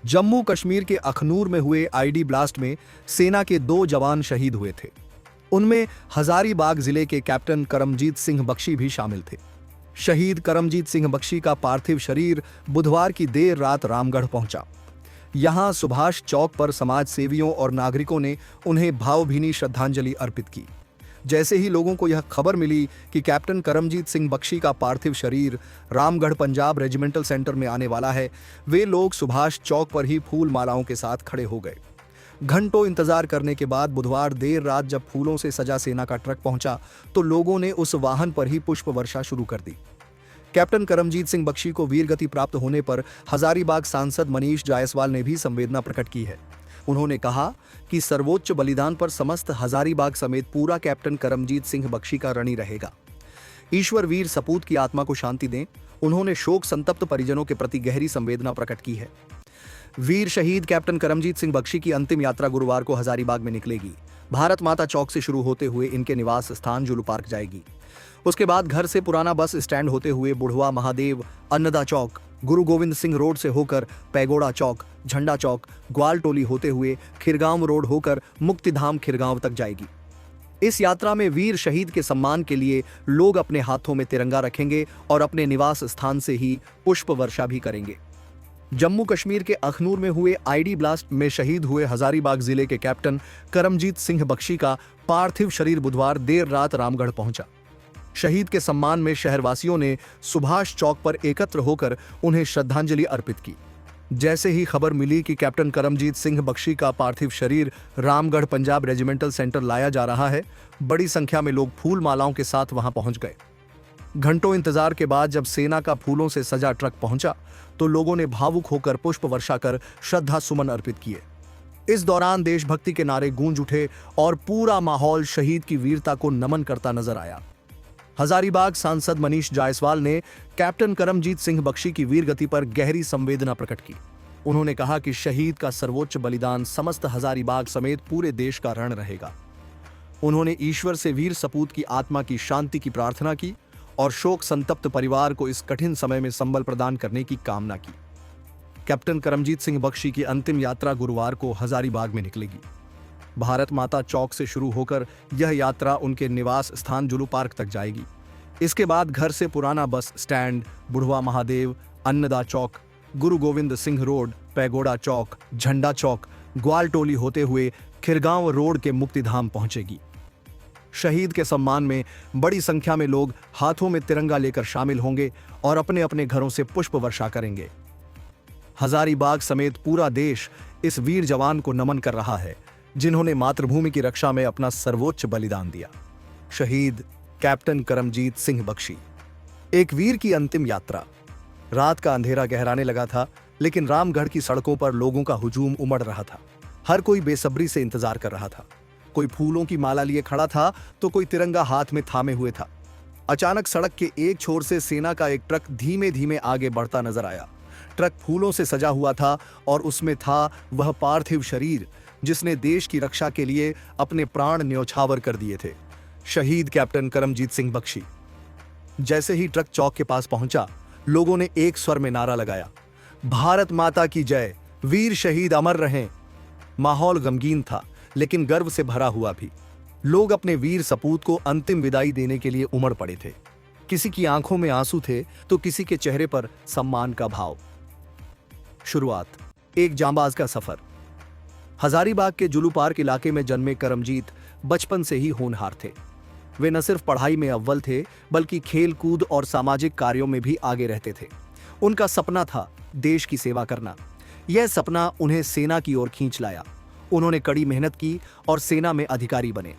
जम्मू कश्मीर के अखनूर में हुए आईडी ब्लास्ट में सेना के 2 जवान शहीद हुए थे। उनमें हजारीबाग जिले के कैप्टन करमजीत सिंह बख्शी भी शामिल थे। शहीद करमजीत सिंह बख्शी का पार्थिव शरीर बुधवार की देर रात रामगढ़ पहुंचा। यहां सुभाष चौक पर समाज सेवियों और नागरिकों ने उन्हें भावभीनी श्रद्धांजलि अर्पित की। जैसे ही लोगों को यह खबर मिली कि कैप्टन करमजीत सिंह बख्शी का पार्थिव शरीर रामगढ़ पंजाब रेजिमेंटल सेंटर में आने वाला है, वे लोग सुभाष चौक पर ही फूल मालाओं के साथ खड़े हो गए। घंटों इंतजार करने के बाद बुधवार देर रात जब फूलों से सजा सेना का ट्रक पहुंचा तो लोगों ने उस वाहन पर ही पुष्प वर्षा शुरू कर दी। कैप्टन करमजीत सिंह बख्शी को वीरगति प्राप्त होने पर हजारीबाग सांसद मनीष जायसवाल ने भी संवेदना प्रकट की है। उन्होंने कहा कि सर्वोच्च बलिदान पर समस्त हजारीबाग समेत पूरा कैप्टन करमजीत सिंह बख्शी का ऋणी रहेगा। ईश्वर वीर सपूत की आत्मा को शांति दें। उन्होंने शोक संतप्त परिजनों के प्रति गहरी संवेदना प्रकट की है। वीर शहीद कैप्टन करमजीत सिंह बख्शी की अंतिम यात्रा गुरुवार को हजारीबाग में निकलेगी। भारत माता चौक से शुरू होते हुए इनके निवास स्थान जुलू पार्क जाएगी। उसके बाद घर से पुराना बस स्टैंड होते हुए बुढ़वा महादेव, अन्नदा चौक, गुरु गोविंद सिंह रोड से होकर पैगोड़ा चौक, झंडा चौक, ग्वाल टोली होते हुए खिरगांव रोड होकर मुक्तिधाम खिरगांव तक जाएगी। इस यात्रा में वीर शहीद के सम्मान के लिए लोग अपने हाथों में तिरंगा रखेंगे और अपने निवास स्थान से ही पुष्प वर्षा भी करेंगे। जम्मू कश्मीर के अखनूर में हुए आईडी ब्लास्ट में शहीद हुए हजारीबाग जिले के कैप्टन करमजीत सिंह बख्शी का पार्थिव शरीर बुधवार देर रात रामगढ़ पहुंचा। शहीद के सम्मान में शहरवासियों ने सुभाष चौक पर एकत्र होकर उन्हें श्रद्धांजलि अर्पित की। जैसे ही खबर मिली कि कैप्टन करमजीत सिंह बख्शी का पार्थिव शरीर रामगढ़ पंजाब रेजिमेंटल सेंटर लाया जा रहा है, बड़ी संख्या में लोग फूल मालाओं के साथ वहां पहुंच गए। घंटों इंतजार के बाद जब सेना का फूलों से सजा ट्रक पहुंचा तो लोगों ने भावुक होकर पुष्प वर्षा कर श्रद्धा सुमन अर्पित किए। इस दौरान देशभक्ति के नारे गूंज उठे और पूरा माहौल शहीद की वीरता को नमन करता नजर आया। हजारीबाग सांसद मनीष जायसवाल ने कैप्टन करमजीत सिंह बख्शी की वीरगति पर गहरी संवेदना प्रकट की। उन्होंने कहा कि शहीद का सर्वोच्च बलिदान समस्त हजारीबाग समेत पूरे देश का ऋण रहेगा। उन्होंने ईश्वर से वीर सपूत की आत्मा की शांति की प्रार्थना की और शोक संतप्त परिवार को इस कठिन समय में संबल प्रदान करने की कामना की। कैप्टन करमजीत सिंह बख्शी की अंतिम यात्रा गुरुवार को हजारीबाग में निकलेगी। भारत माता चौक से शुरू होकर यह यात्रा उनके निवास स्थान जुलू पार्क तक जाएगी। इसके बाद घर से पुराना बस स्टैंड, बुढ़वा महादेव, अन्नदा चौक, गुरु गोविंद सिंह रोड, पैगोड़ा चौक, झंडा चौक, ग्वाल टोली होते हुए खिरगांव रोड के मुक्तिधाम पहुंचेगी। शहीद के सम्मान में बड़ी संख्या में लोग हाथों में तिरंगा लेकर शामिल होंगे और अपने अपने घरों से पुष्प वर्षा करेंगे। हजारीबाग समेत पूरा देश इस वीर जवान को नमन कर रहा है जिन्होंने मातृभूमि की रक्षा में अपना सर्वोच्च बलिदान दिया। शहीद कैप्टन करमजीत सिंह बख्शी। एक वीर की अंतिम यात्रा। रात का अंधेरा गहराने लगा था, लेकिन रामगढ़ की सड़कों पर लोगों का हुजूम उमड़ रहा था। हर कोई बेसब्री से इंतजार कर रहा था। कोई फूलों की माला लिए खड़ा था तो कोई तिरंगा हाथ में थामे हुए था। अचानक सड़क के एक छोर से सेना का एक ट्रक धीमे धीमे आगे बढ़ता नजर आया। ट्रक फूलों से सजा हुआ था और उसमें था वह पार्थिव शरीर जिसने देश की रक्षा के लिए अपने प्राण न्यौछावर कर दिए थे, शहीद कैप्टन करमजीत सिंह बख्शी। जैसे ही ट्रक चौक के पास पहुंचा, लोगों ने एक स्वर में नारा लगाया, भारत माता की जय, वीर शहीद अमर रहें। माहौल गमगीन था, लेकिन गर्व से भरा हुआ भी। लोग अपने वीर सपूत को अंतिम विदाई देने के लिए उमड़ पड़े थे। किसी की आंखों में आंसू थे तो किसी के चेहरे पर सम्मान का भाव। शुरुआत, एक जांबाज का सफर। हजारीबाग के जुलू पार्क इलाके में जन्मे करमजीत बचपन से ही होनहार थे। वे न सिर्फ पढ़ाई में अव्वल थे, बल्कि खेल कूद और सामाजिक कार्यों में भी आगे रहते थे। उनका सपना था देश की सेवा करना। यह सपना उन्हें सेना की ओर खींच लाया। उन्होंने कड़ी मेहनत की और सेना में अधिकारी बने।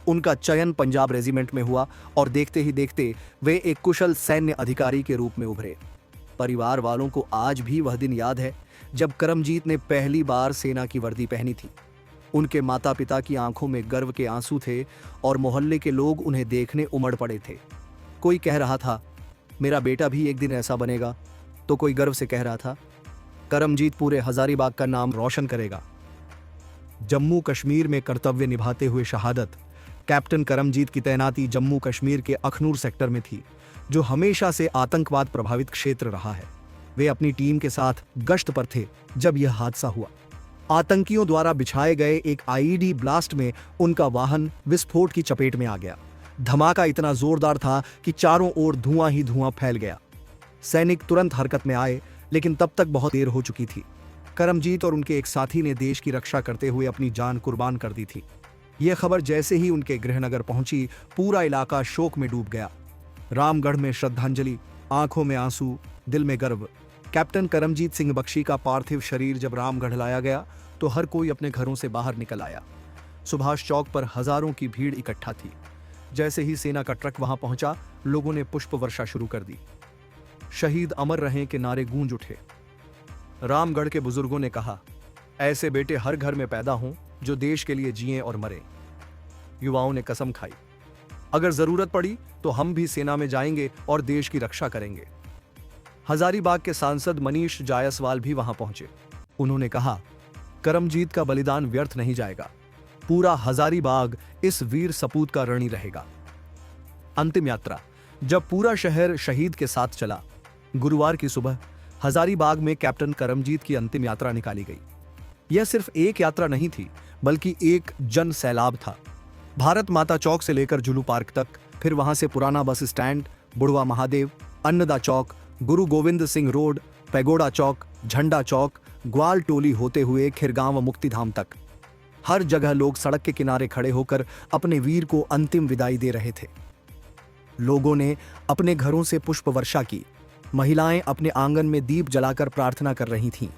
उनका चयन पंजाब रेजिमेंट में हुआ और देखते ही देखते वे एक कुशल सैन्य अधिकारी के रूप में उभरे। परिवार वालों को आज भी वह दिन याद है जब करमजीत ने पहली बार सेना की वर्दी पहनी थी। उनके माता पिता की आंखों में गर्व के आंसू थे और मोहल्ले के लोग उन्हें देखने उमड़ पड़े थे। कोई कह रहा था, मेरा बेटा भी एक दिन ऐसा बनेगा, तो कोई गर्व से कह रहा था, करमजीत पूरे हजारीबाग का नाम रोशन करेगा। जम्मू कश्मीर में कर्तव्य निभाते हुए शहादत। कैप्टन करमजीत की तैनाती जम्मू कश्मीर के अखनूर सेक्टर में थी, जो हमेशा से आतंकवाद प्रभावित क्षेत्र रहा है। वे अपनी टीम के साथ गश्त पर थे जब यह हादसा हुआ। आतंकियों द्वारा बिछाए गए एक आईईडी ब्लास्ट में उनका वाहन विस्फोट की चपेट में आ गया। धमाका इतना जोरदार था कि चारों ओर धुआं ही धुआं फैल गया। सैनिक तुरंत हरकत में आए, लेकिन तब तक बहुत देर हो चुकी थी। करमजीत और उनके एक साथी ने देश की रक्षा करते हुए अपनी जान कुर्बान कर दी थी। यह खबर जैसे ही उनके गृहनगर पहुंची, पूरा इलाका शोक में डूब गया। रामगढ़ में श्रद्धांजलि, आंखों में आंसू, दिल में गर्व। कैप्टन करमजीत सिंह बख्शी का पार्थिव शरीर जब रामगढ़ लाया गया तो हर कोई अपने घरों से बाहर निकल आया। सुभाष चौक पर हजारों की भीड़ इकट्ठा थी। जैसे ही सेना का ट्रक वहां पहुंचा, लोगों ने पुष्प वर्षा शुरू कर दी। शहीद अमर रहें के नारे गूंज उठे। रामगढ़ के बुजुर्गों ने कहा, ऐसे बेटे हर घर में पैदा हों जो देश के लिए जिएं और मरें। युवाओं ने कसम खाई, अगर जरूरत पड़ी तो हम भी सेना में जाएंगे और देश की रक्षा करेंगे। हजारीबाग के सांसद मनीष जायसवाल भी वहां पहुंचे। उन्होंने कहा, करमजीत का बलिदान व्यर्थ नहीं जाएगा। पूरा हजारीबाग इस वीर सपूत का ऋणी रहेगा। अंतिम यात्रा। जब पूरा शहर शहीद के साथ चला, गुरुवार की सुबह हजारीबाग में कैप्टन करमजीत की अंतिम यात्रा निकाली गई। यह सिर्फ एक यात्रा नहीं थी, बल्कि एक जन सैलाब था। भारत माता चौक से लेकर जुलू पार्क तक, फिर वहां से पुराना बस स्टैंड, बुढ़वा महादेव, अन्नदा चौक, गुरु गोविंद सिंह रोड, पैगोड़ा चौक, झंडा चौक, ग्वाल टोली होते हुए खिरगांव मुक्तिधाम तक। हर जगह लोग सड़क के किनारे खड़े होकर अपने वीर को अंतिम विदाई दे रहे थे। लोगों ने अपने घरों से पुष्प वर्षा की। महिलाएं अपने आंगन में दीप जलाकर प्रार्थना कर रही थीं।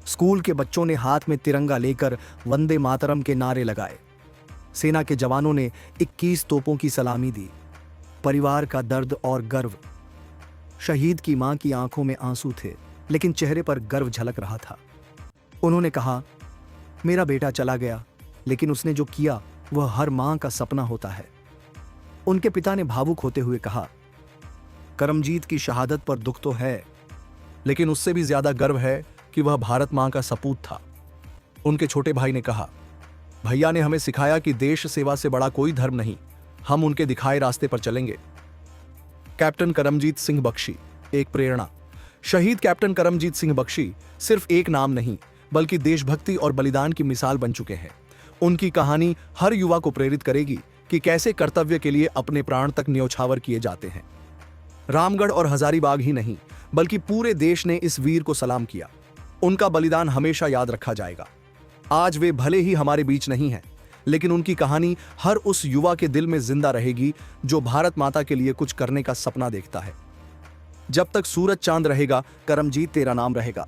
स्कूल के बच्चों ने हाथ में तिरंगा लेकर वंदे मातरम के नारे लगाए। सेना के जवानों ने 21 तोपों की सलामी दी। परिवार का दर्द और गर्व। शहीद की मां की आंखों में आंसू थे, लेकिन चेहरे पर गर्व झलक रहा था। उन्होंने कहा, मेरा बेटा चला गया, लेकिन उसने जो किया वह हर मां का सपना होता है। उनके पिता ने भावुक होते हुए कहा, करमजीत की शहादत पर दुख तो है, लेकिन उससे भी ज्यादा गर्व है कि वह भारत मां का सपूत था। उनके छोटे भाई ने कहा, भैया ने हमें सिखाया कि देश सेवा से बड़ा कोई धर्म नहीं, हम उनके दिखाए रास्ते पर चलेंगे। कैप्टन करमजीत सिंह बख्शी, एक प्रेरणा। शहीद कैप्टन करमजीत सिंह बख्शी सिर्फ एक नाम नहीं, बल्कि देशभक्ति और बलिदान की मिसाल बन चुके हैं। उनकी कहानी हर युवा को प्रेरित करेगी कि कैसे कर्तव्य के लिए अपने प्राण तक न्योछावर किए जाते हैं। रामगढ़ और हजारीबाग ही नहीं, बल्कि पूरे देश ने इस वीर को सलाम किया। उनका बलिदान हमेशा याद रखा जाएगा। आज वे भले ही हमारे बीच नहीं हैं, लेकिन उनकी कहानी हर उस युवा के दिल में जिंदा रहेगी जो भारत माता के लिए कुछ करने का सपना देखता है। जब तक सूरज चांद रहेगा, करमजीत तेरा नाम रहेगा।